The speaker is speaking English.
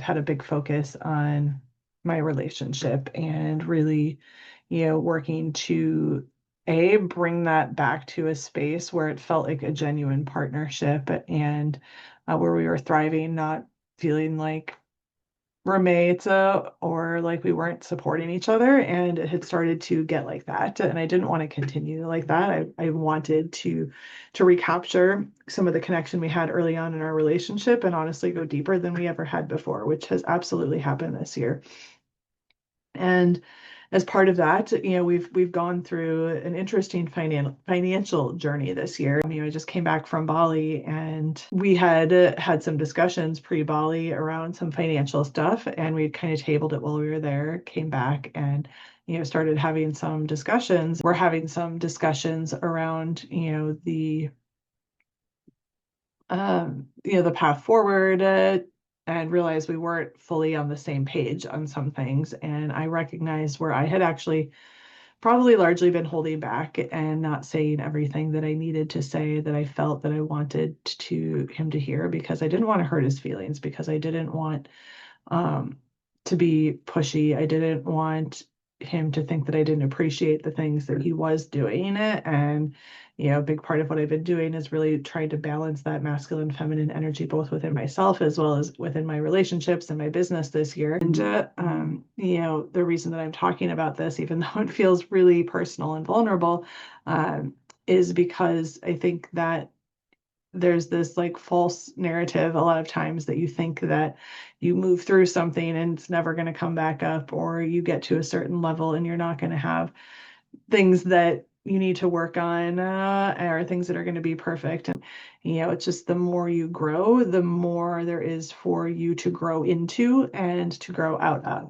had a big focus on my relationship and really, working to bring that back to a space where it felt like a genuine partnership and where we were thriving, not feeling like roommates or like we weren't supporting each other. And it had started to get like that, and I didn't want to continue like that. I wanted to recapture some of the connection we had early on in our relationship and honestly go deeper than we ever had before, which has absolutely happened this year. And as part of that, we've gone through an interesting financial journey this year. I just came back from Bali, and we had some discussions pre-Bali around some financial stuff, and we kind of tabled it while we were there. Came back and started having some discussions. We're having some discussions around the path forward, and realized we weren't fully on the same page on some things. And I recognized where I had actually probably largely been holding back and not saying everything that I needed to say, that I felt that I wanted to him to hear, because I didn't want to hurt his feelings, because I didn't want um, to be pushy. I didn't want him to think that I didn't appreciate the things that he was doing. And, a big part of what I've been doing is really trying to balance that masculine, feminine energy, both within myself as well as within my relationships and my business this year. And, the reason that I'm talking about this, even though it feels really personal and vulnerable, is because I think that there's this like false narrative a lot of times that you think that you move through something and it's never going to come back up, or you get to a certain level and you're not going to have things that you need to work on, or things that are going to be perfect. And it's just the more you grow, the more there is for you to grow into and to grow out of.